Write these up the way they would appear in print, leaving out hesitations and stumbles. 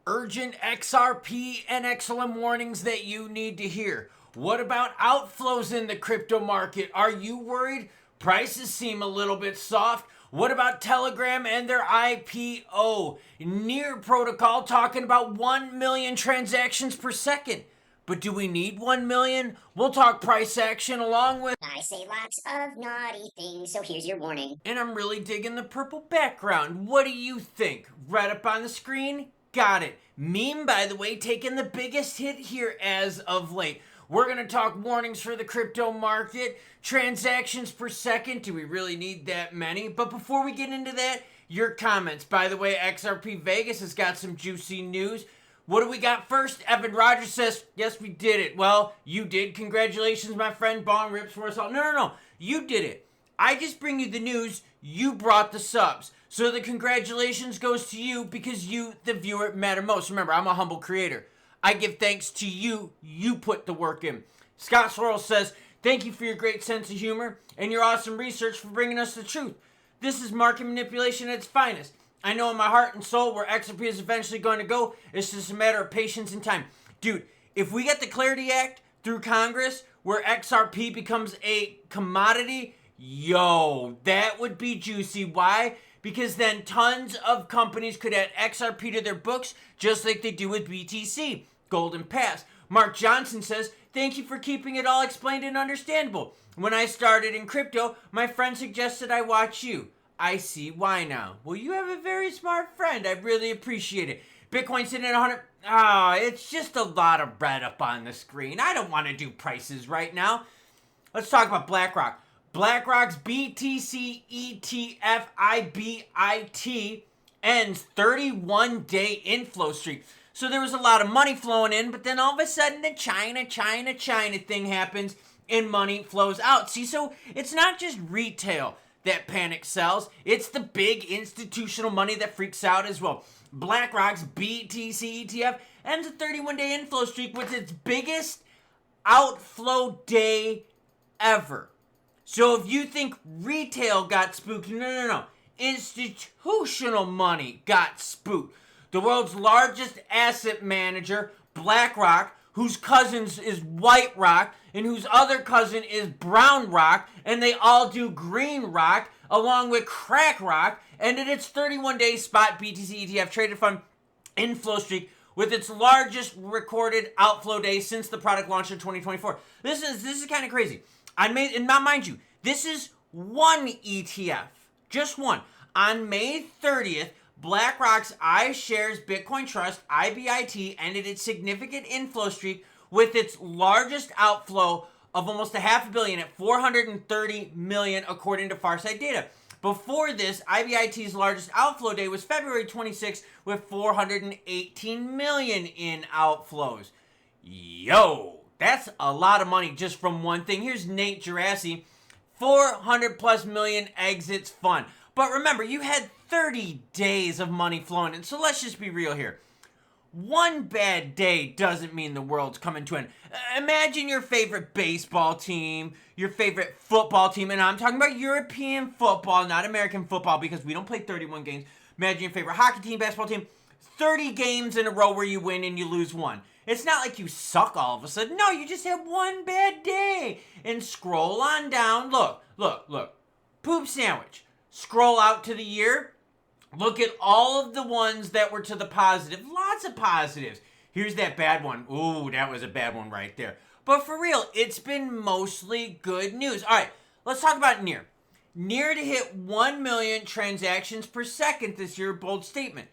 Urgent XRP and XLM warnings that you need to hear. What about outflows in the crypto market? Are you worried? Prices seem a little bit soft. What about Telegram and their IPO? Near Protocol talking about 1 million transactions per second. But do we need 1 million? We'll talk price action along with... I say lots of naughty things, so here's your warning. And I'm really digging the purple background. What do you think? Right up on the screen? Got it. Meme, by the way, taking the biggest hit here as of late. We're going to talk warnings for the crypto market, transactions per second. Do we really need that many? But before we get into that, your comments. By the way, XRP Vegas has got some juicy news. What do we got first? Evan Rogers says, yes, we did it. Well, you did. Congratulations, my friend. Bong rips for us all. No. You did it. I just bring you the news. You brought the subs. So the congratulations goes to you because you, the viewer, matter most. Remember, I'm a humble creator. I give thanks to you. You put the work in. Scott Swirl says, thank you for your great sense of humor and your awesome research for bringing us the truth. This is market manipulation at its finest. I know in my heart and soul where XRP is eventually going to go. It's just a matter of patience and time. Dude, if we get the Clarity Act through Congress where XRP becomes a commodity, yo, that would be juicy. Why? Because then tons of companies could add XRP to their books just like they do with BTC, Golden Pass. Mark Johnson says, thank you for keeping it all explained and understandable. When I started in crypto, my friend suggested I watch you. I see why now. Well, you have a very smart friend. I really appreciate it. Bitcoin sitting at 100. It's just a lot of red up on the screen. I don't want to do prices right now. Let's talk about BlackRock. BlackRock's BTC ETF IBIT ends 31-day inflow streak. So there was a lot of money flowing in, but then all of a sudden the China thing happens and money flows out. See, so it's not just retail that panic sells. It's the big institutional money that freaks out as well. BlackRock's BTC ETF ends a 31-day inflow streak with its biggest outflow day ever. So if you think retail got spooked, no. Institutional money got spooked. The world's largest asset manager, BlackRock, whose cousin is White Rock, and whose other cousin is Brown Rock, and they all do Green Rock, along with Crack Rock, ended its 31-day spot BTC ETF traded fund inflow streak with its largest recorded outflow day since the product launched in 2024. This is kind of crazy. And now mind you, this is one ETF, just one. On May 30th, BlackRock's iShares Bitcoin Trust, IBIT, ended its significant inflow streak with its largest outflow of almost $500 million at $430 million, according to Farsight data. Before this, IBIT's largest outflow day was February 26th with $418 million in outflows. Yo, that's a lot of money just from one thing. Here's Nate Gerassi, 400 plus million exits fund. But remember, you had 30 days of money flowing in. So let's just be real here. One bad day doesn't mean the world's coming to an end. Imagine your favorite baseball team, your favorite football team, and I'm talking about European football, not American football, because we don't play 31 games. Imagine your favorite hockey team, basketball team, 30 games in a row where you win and you lose one. It's not like you suck all of a sudden. No, you just have one bad day. And scroll on down. Look. Poop sandwich. Scroll out to the year. Look at all of the ones that were to the positive. Lots of positives. Here's that bad one. Ooh, that was a bad one right there. But for real, it's been mostly good news. All right, let's talk about Near. Near to hit 1 million transactions per second this year, bold statement.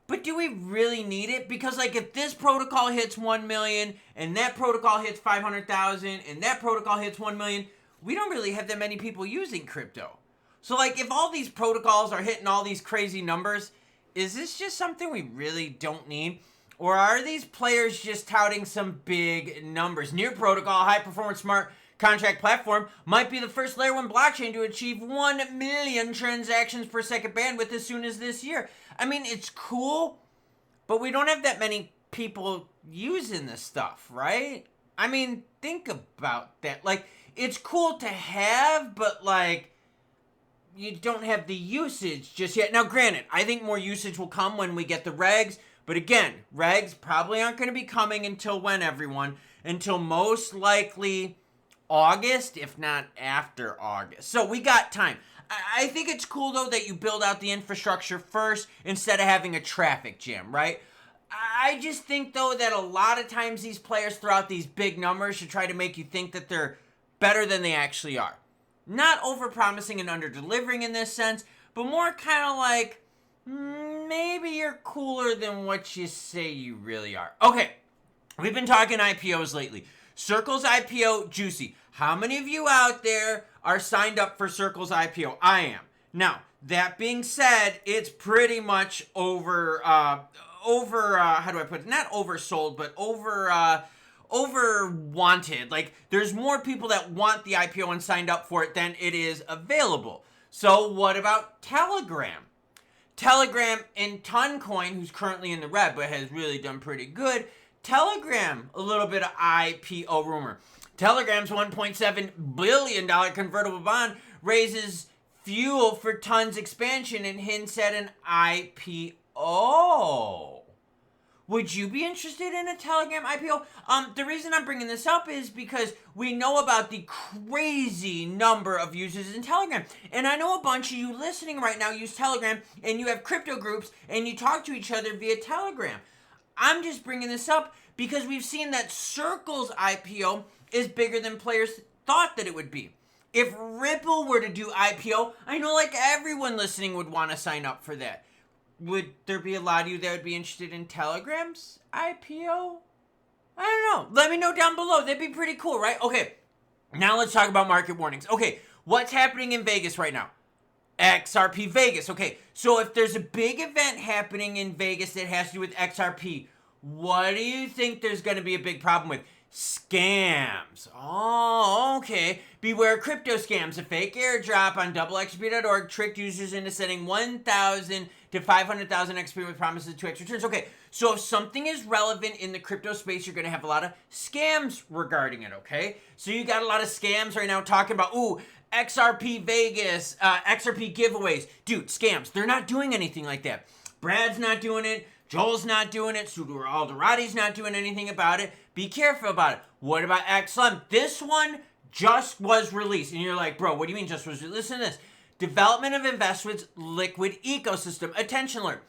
But do we really need it? Because like if this protocol hits 1 million and that protocol hits 500,000 and that protocol hits 1 million, we don't really have that many people using crypto. So like if all these protocols are hitting all these crazy numbers, is this just something we really don't need? Or are these players just touting some big numbers? Near Protocol, high performance smart contract platform, might be the first layer 1 blockchain to achieve 1 million transactions per second bandwidth as soon as this year. I mean, it's cool, but we don't have that many people using this stuff, right? I mean, think about that. Like, it's cool to have, but like, you don't have the usage just yet. Now, granted, I think more usage will come when we get the regs, But again, regs probably aren't going to be coming until when, everyone? Until most likely August, if not after August. So we got time. I think it's cool, though, that you build out the infrastructure first instead of having a traffic jam, right? I just think, though, that a lot of times these players throw out these big numbers to try to make you think that they're better than they actually are. Not over-promising and under-delivering in this sense, but more kind of like, maybe you're cooler than what you say you really are. Okay, we've been talking IPOs lately. Circle's IPO, juicy. How many of you out there are signed up for Circle's IPO? I am. Now, that being said, it's pretty much how do I put it? Not oversold, but over wanted. Like, there's more people that want the IPO and signed up for it than it is available. So what about Telegram? Telegram and Toncoin, who's currently in the red but has really done pretty good. Telegram, a little bit of IPO rumor. Telegram's $1.7 billion convertible bond raises fuel for tons expansion and hints at an IPO. Would you be interested in a Telegram IPO? The reason I'm bringing this up is because we know about the crazy number of users in Telegram. And I know a bunch of you listening right now use Telegram, and you have crypto groups, and you talk to each other via Telegram. I'm just bringing this up because we've seen that Circle's IPO is bigger than players thought that it would be. If Ripple were to do IPO, I know like everyone listening would want to sign up for that. Would there be a lot of you that would be interested in Telegram's IPO? I don't know. Let me know down below. That'd be pretty cool, right? Okay, now let's talk about market warnings. Okay, what's happening in Vegas right now? XRP Vegas. Okay, so if there's a big event happening in Vegas that has to do with XRP, what do you think there's going to be a big problem with? Scams. Oh, okay. Beware crypto scams. A fake airdrop on xrp.org tricked users into sending 1,000 to 500,000 XP with promises to X returns. Okay, so if something is relevant in the crypto space, you're going to have a lot of scams regarding it, okay? So you got a lot of scams right now talking about, ooh, XRP Vegas, XRP giveaways. Dude, scams. They're not doing anything like that. Brad's not doing it. Joel's not doing it. Sudur Alderati's not doing anything about it. Be careful about it. What about XLM? This one just was released. And you're like, bro, what do you mean just was released? Listen to this. Development of investments liquid ecosystem. Attention alert.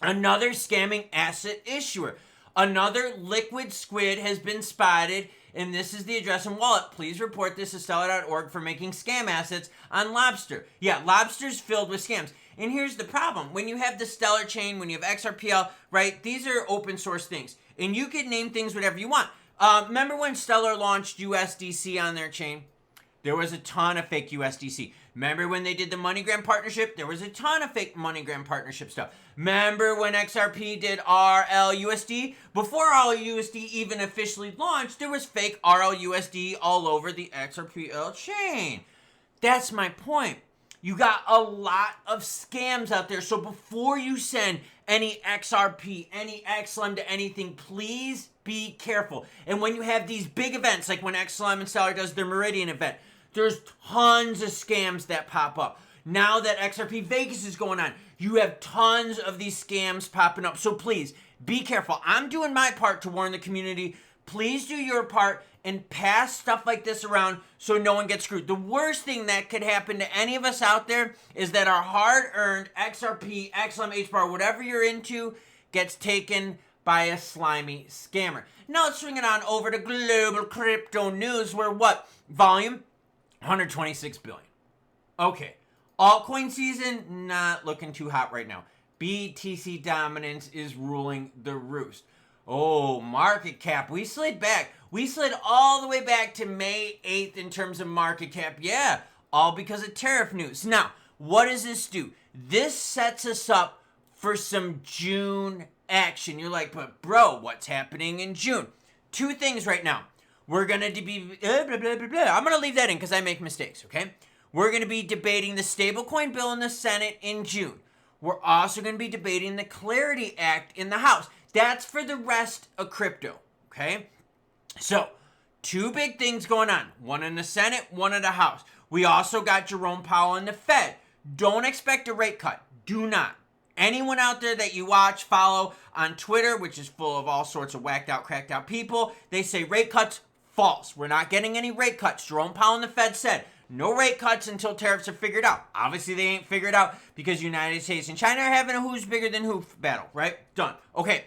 Another scamming asset issuer. Another liquid squid has been spotted, and this is the address and wallet. Please report this to Stellar.org for making scam assets on Lobster. Yeah, Lobster's filled with scams. And here's the problem. When you have the Stellar chain, when you have XRPL, right, these are open source things. And you can name things whatever you want. Remember when Stellar launched USDC on their chain? There was a ton of fake USDC. Remember when they did the MoneyGram partnership? There was a ton of fake MoneyGram partnership stuff. Remember when XRP did RLUSD? Before RLUSD even officially launched, there was fake RLUSD all over the XRPL chain. That's my point. You got a lot of scams out there. So before you send any XRP, any XLM to anything, please be careful. And when you have these big events, like when XLM and Stellar does their Meridian event, there's tons of scams that pop up. Now that XRP Vegas is going on, you have tons of these scams popping up. So please, be careful. I'm doing my part to warn the community. Please do your part and pass stuff like this around so no one gets screwed. The worst thing that could happen to any of us out there is that our hard-earned XRP, XLM, HBAR, whatever you're into, gets taken by a slimy scammer. Now let's swing it on over to global crypto news, where what? Volume? 126 billion. Okay. Altcoin season, not looking too hot right now. BTC dominance is ruling the roost. Oh, market cap. We slid back. We slid all the way back to May 8th in terms of market cap. Yeah, all because of tariff news. Now, what does this do? This sets us up for some June action. You're like, but bro, what's happening in June? Two things right now. We're going to be, blah, blah, blah, blah. I'm going to leave that in because I make mistakes, okay? We're going to be debating the stablecoin bill in the Senate in June. We're also going to be debating the Clarity Act in the House. That's for the rest of crypto, okay? So, two big things going on. One in the Senate, one in the House. We also got Jerome Powell in the Fed. Don't expect a rate cut. Do not. Anyone out there that you watch, follow on Twitter, which is full of all sorts of whacked out, cracked out people, they say rate cuts, false. We're not getting any rate cuts. Jerome Powell and the Fed said no rate cuts until tariffs are figured out. Obviously, they ain't figured out because United States and China are having a who's bigger than who battle, right? Done. Okay.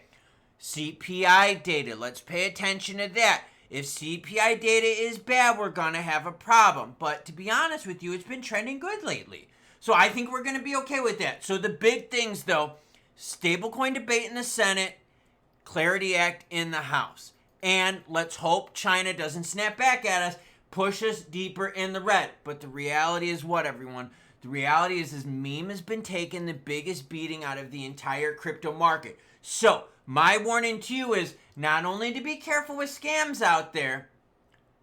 CPI data. Let's pay attention to that. If CPI data is bad, we're going to have a problem. But to be honest with you, it's been trending good lately. So I think we're going to be okay with that. So the big things, though, stablecoin debate in the Senate, Clarity Act in the House. And let's hope China doesn't snap back at us, push us deeper in the red. But the reality is what, everyone? The reality is this meme has been taking the biggest beating out of the entire crypto market. So my warning to you is not only to be careful with scams out there,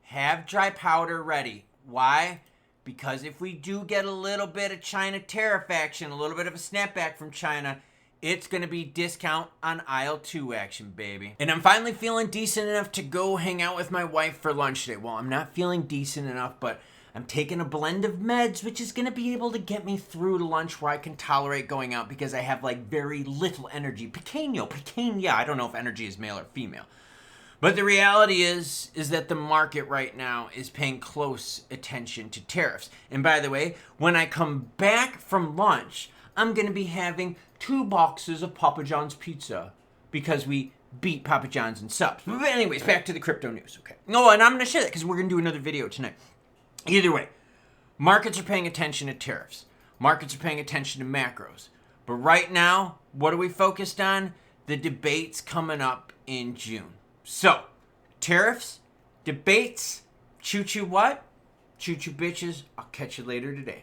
have dry powder ready. Why? Because if we do get a little bit of China tariff action, a little bit of a snapback from China, it's going to be discount on aisle 2 action, baby. And I'm finally feeling decent enough to go hang out with my wife for lunch today. Well, I'm not feeling decent enough, but I'm taking a blend of meds, which is going to be able to get me through to lunch where I can tolerate going out because I have like very little energy. Pequeño. I don't know if energy is male or female. But the reality is that the market right now is paying close attention to tariffs. And by the way, when I come back from lunch, I'm going to be having 2 boxes of Papa John's pizza because we beat Papa John's in subs. But anyways, back to the crypto news, okay? No, and I'm going to share that because we're going to do another video tonight. Either way, markets are paying attention to tariffs. Markets are paying attention to macros. But right now, what are we focused on? The debates coming up in June. So, tariffs, debates, choo-choo what? Choo-choo bitches. I'll catch you later today.